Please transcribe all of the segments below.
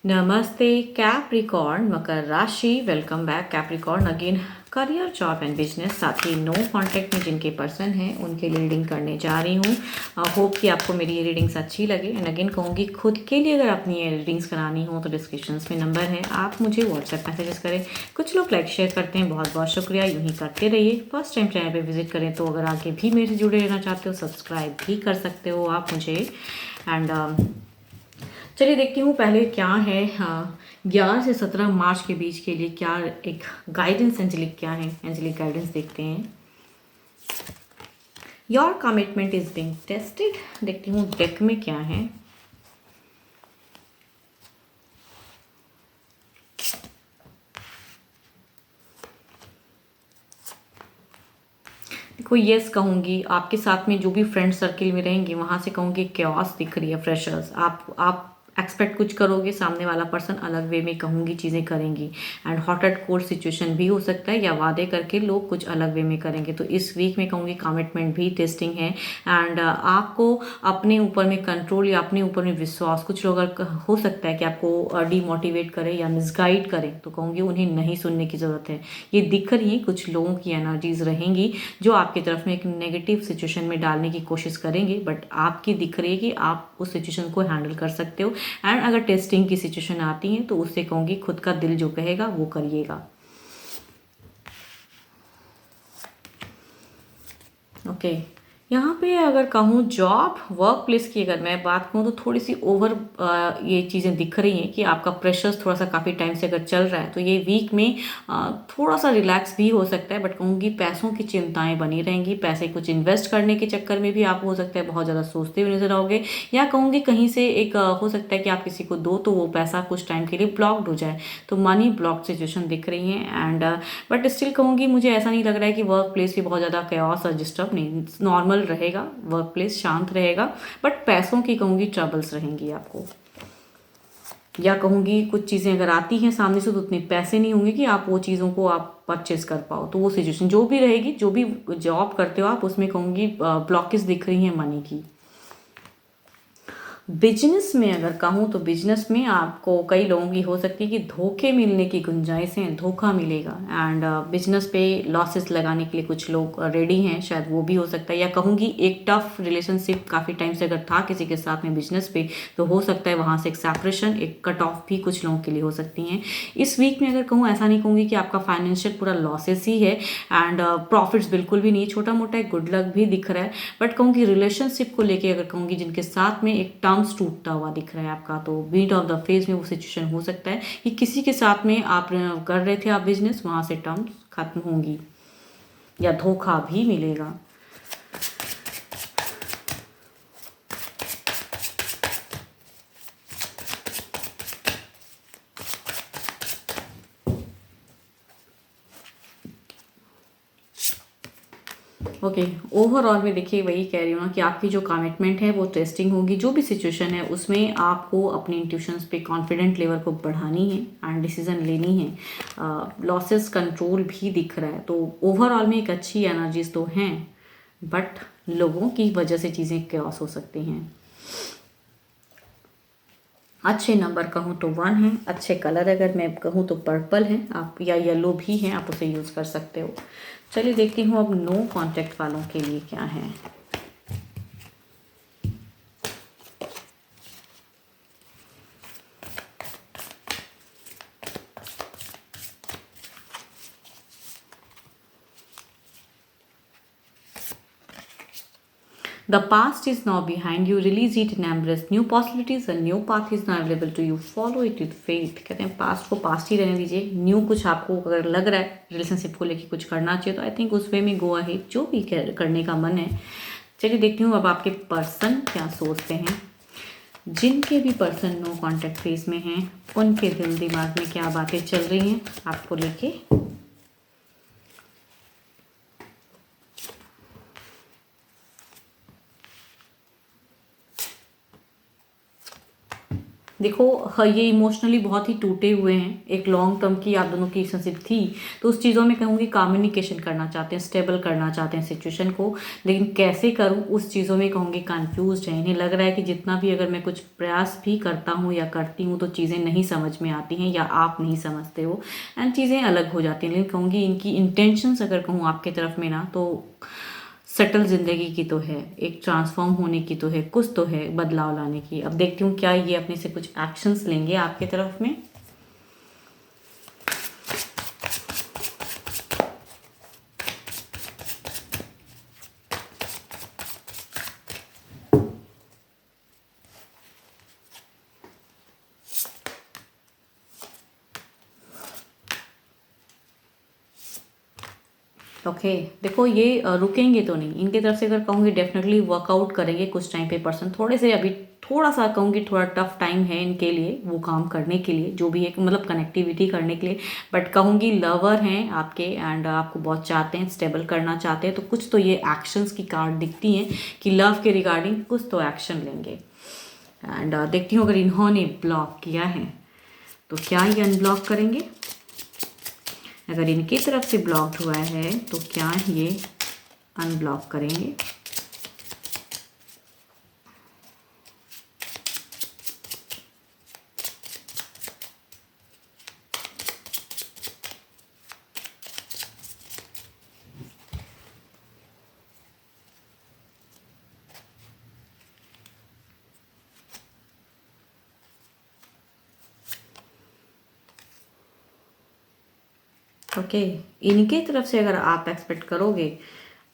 नमस्ते कैप्रिकॉर्न मकर राशि। Welcome back Capricorn again. Career job and business, साथ ही नो कॉन्टैक्ट में जिनके पर्सन हैं उनके लिए रीडिंग करने जा रही हूँ। होप कि आपको मेरी ये रीडिंग्स अच्छी लगे। एंड अगेन कहूँगी, खुद के लिए अगर अपनी ये रीडिंग्स करानी हो तो डिस्क्रिप्शंस में नंबर है, आप मुझे व्हाट्सएप मैसेजेस करें। कुछ लोग लाइक शेयर करते हैं, बहुत बहुत शुक्रिया, यूँ ही करते रहिए। फर्स्ट टाइम चैनल पर विजिट करें तो अगर आगे भी मेरे से जुड़े रहना चाहते हो सब्सक्राइब भी कर सकते हो आप मुझे। एंड चलिए देखती हूँ पहले क्या है। 11 से 17 मार्च के बीच के लिए क्या एक गाइडेंस एंजेलिक क्या है, एंजेलिक गाइडेंस देखते हैं। Your commitment is being tested. देखती हूँ डेक में क्या है। देखो यस कहूँगी, आपके साथ में जो भी फ्रेंड सर्किल में रहेंगे वहाँ से कहूँगी क्योस दिख रही है। फ्रेशर्स, आप एक्सपेक्ट कुछ करोगे, सामने वाला पर्सन अलग वे में कहूँगी चीज़ें करेंगी। And hot and cold situation भी हो सकता है, या वादे करके लोग कुछ अलग वे में करेंगे। तो इस वीक में कहूँगी कमिटमेंट भी टेस्टिंग है। एंड आपको अपने ऊपर में कंट्रोल या अपने ऊपर में विश्वास, कुछ लोग हो सकता है कि आपको डीमोटिवेट करें या मिसगाइड करें, तो कहूँगी उन्हें नहीं सुनने की ज़रूरत है। ये दिख रही है, कुछ लोगों की एनर्जीज रहेंगी जो आपकी तरफ में एक नेगेटिव सिचुएशन में डालने की कोशिश करेंगे, बट आपकी दिख रही है कि आप उस सिचुएशन को हैंडल कर सकते हो। एंड अगर टेस्टिंग की सिचुएशन आती है तो उससे कहूँगी खुद का दिल जो कहेगा वो करिएगा। ओके, यहाँ पे अगर कहूँ जॉब वर्क प्लेस की अगर मैं बात कहूँ तो थोड़ी सी ओवर ये चीज़ें दिख रही हैं कि आपका प्रेशर्स थोड़ा सा काफ़ी टाइम से अगर चल रहा है तो ये वीक में थोड़ा सा रिलैक्स भी हो सकता है। बट कहूँगी पैसों की चिंताएं बनी रहेंगी, पैसे कुछ इन्वेस्ट करने के चक्कर में भी आप हो सकता है बहुत ज़्यादा सोचते हुए नजर आओगे। या कहूँगी कहीं से एक हो सकता है कि आप किसी को दो तो वो पैसा कुछ टाइम के लिए ब्लॉक्ड हो जाए, तो मनी ब्लॉक सिचुएशन दिख रही है। एंड बट स्टिल कहूँगी मुझे ऐसा नहीं लग रहा है कि वर्क प्लेस भी बहुत ज़्यादा chaos और डिस्टर्ब नहीं, नॉर्मल रहेगा, वर्क प्लेस शांत रहेगा। बट पैसों की कहूँगी ट्रबल्स रहेंगी आपको। या कहूँगी कुछ चीज़ें अगर आती हैं सामने से तो उतने पैसे नहीं होंगे कि आप वो चीज़ों को आप परचेज कर पाओ। तो वो सिचुएशन जो भी रहेगी, जो भी जॉब करते हो आप, उसमें कहूँगी ब्लॉकेज दिख रही है मनी की। बिजनेस में अगर कहूँ तो बिजनेस में आपको कई लोगों की हो सकती है कि धोखे मिलने की गुंजाइश है, धोखा मिलेगा। एंड बिजनेस पे लॉसेस लगाने के लिए कुछ लोग रेडी हैं, शायद वो भी हो सकता है। या कहूँगी एक टफ रिलेशनशिप काफ़ी टाइम से अगर था किसी के साथ में बिजनेस पे, तो हो सकता है वहाँ से एक सेपरेशन, एक कट ऑफ भी कुछ लोगों के लिए हो सकती हैं। इस वीक में अगर कहूँ, ऐसा नहीं कहूँगी कि आपका फाइनेंशियल पूरा लॉसेस ही है एंड प्रॉफिट्स बिल्कुल भी नहीं, छोटा मोटा एक गुड लक भी दिख रहा है। बट कहूँगी रिलेशनशिप को लेके अगर कहूँगी जिनके साथ में एक टर्म्स टूटता हुआ दिख रहा है आपका, तो बीट ऑफ द फेज में वो सिचुएशन हो सकता है कि किसी के साथ में आप कर रहे थे आप बिजनेस, वहाँ से टर्म्स खत्म होंगी या धोखा भी मिलेगा। ओके, ओवरऑल में देखिए वही कह रही हूँ ना कि आपकी जो कमिटमेंट है वो टेस्टिंग होगी। जो भी सिचुएशन है उसमें आपको अपने इंट्यूशंस पे कॉन्फिडेंट लेवल को बढ़ानी है एंड डिसीजन लेनी है। लॉसेस कंट्रोल भी दिख रहा है, तो ओवरऑल में एक अच्छी एनर्जीज तो हैं, बट लोगों की वजह से चीज़ें क्योस हो सकती हैं। अच्छे नंबर कहूँ तो 1 है। अच्छे कलर अगर मैं कहूँ तो पर्पल है, आप या येलो भी हैं, आप उसे यूज़ कर सकते हो। चलिए देखती हूँ अब नो कांटेक्ट वालों के लिए क्या है। The past is now behind you. Release it and embrace new possibilities. A new path is now available to you. Follow it with faith. कहते हैं पास्ट को पास्ट ही रहने दीजिए। न्यू कुछ आपको अगर लग रहा है रिलेशनशिप को लेके कुछ करना चाहिए तो आई थिंक उस वे में गो अहेड, जो भी करने का मन है। चलिए देखती हूँ अब आपके पर्सन क्या सोचते हैं। जिनके भी पर्सन नो कॉन्टैक्ट फेज में हैं उनके दिल दिमाग में क्या बातें चल रही हैं आपको लेके। देखो ये इमोशनली बहुत ही टूटे हुए हैं, एक लॉन्ग टर्म की आप दोनों की रिलेशनशिप थी, तो उस चीज़ों में कहूँगी कम्युनिकेशन करना चाहते हैं, स्टेबल करना चाहते हैं सिचुएशन को, लेकिन कैसे करूँ उस चीज़ों में कहूँगी कंफ्यूज है। इन्हें लग रहा है कि जितना भी अगर मैं कुछ प्रयास भी करता हूँ या करती हूँ तो चीज़ें नहीं समझ में आती हैं या आप नहीं समझते हो एंड चीज़ें अलग हो जाती हैं। लेकिन कहूँगी इनकी इंटेंशंस अगर कहूँ आपके तरफ में ना, तो सेटल ज़िंदगी की तो है, एक ट्रांसफॉर्म होने की तो है, कुछ तो है बदलाव लाने की। अब देखती हूँ क्या ये अपने से कुछ एक्शंस लेंगे आपके तरफ में। ओके देखो ये रुकेंगे तो नहीं, इनकी तरफ से अगर कहूँगी डेफिनेटली वर्कआउट करेंगे कुछ टाइम पे। पर्सन थोड़े से अभी थोड़ा सा कहूँगी थोड़ा टफ टाइम है इनके लिए वो काम करने के लिए, जो भी है मतलब कनेक्टिविटी करने के लिए। बट कहूँगी लवर हैं आपके एंड आपको बहुत चाहते हैं, स्टेबल करना चाहते हैं, तो कुछ तो ये एक्शंस की कार्ड दिखती हैं कि लव के रिगार्डिंग कुछ तो एक्शन लेंगे। एंड देखती हूँ अगर इन्होंने ब्लॉक किया है तो क्या ये अनब्लॉक करेंगे। अगर इनकी तरफ से ब्लॉक्ड हुआ है तो क्या ये अनब्लॉक करेंगे। ओके इनके तरफ से अगर आप एक्सपेक्ट करोगे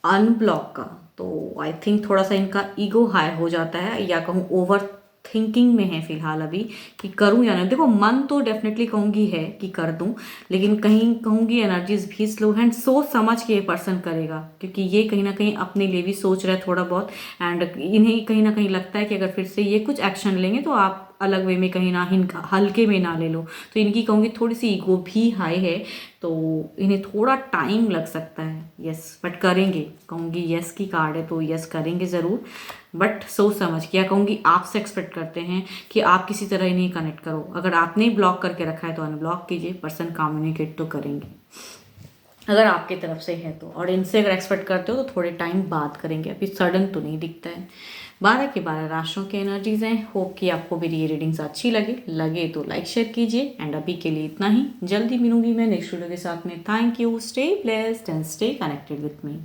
अनब्लॉक का, तो आई थिंक थोड़ा सा इनका ईगो हाई हो जाता है, या कहूँ ओवर थिंकिंग में है फिलहाल अभी कि करूँ या नहीं। देखो मन तो डेफिनेटली कहूँगी है कि कर दूँ, लेकिन कहीं कहूँगी एनर्जीज भी स्लो हैंड, सोच समझ के ये पर्सन करेगा, क्योंकि ये कहीं ना कहीं अपने लिए भी सोच रहा है थोड़ा बहुत। एंड इन्हें कहीं ना कहीं लगता है कि अगर फिर से ये कुछ एक्शन लेंगे तो आप अलग वे में कहीं ना हल्के में ना ले लो। तो इनकी कहूँगी थोड़ी सी ईगो भी हाई है, तो इन्हें थोड़ा टाइम लग सकता है। यस बट करेंगे, कहूँगी यस की कार्ड है तो यस करेंगे ज़रूर, बट सोच समझ के। या कहूँगी आपसे एक्सपेक्ट करते हैं कि आप किसी तरह इन्हें कनेक्ट करो। अगर आपने ब्लॉक करके रखा है तो अनब्लॉक कीजिए, पर्सन कम्युनिकेट तो करेंगे अगर आपके तरफ से है तो। और इनसे अगर एक्सपेक्ट करते हो तो थोड़े टाइम बाद करेंगे, अभी सडन तो नहीं दिखता है। 12 के 12 राशियों के एनर्जीज हैं। होप कि आपको मेरी ये रीडिंग्स अच्छी लगे तो लाइक शेयर कीजिए। एंड अभी के लिए इतना ही, जल्दी मिलूंगी मैं नेक्स्ट वीडियो के साथ में। Thank you, stay blessed and stay connected with me.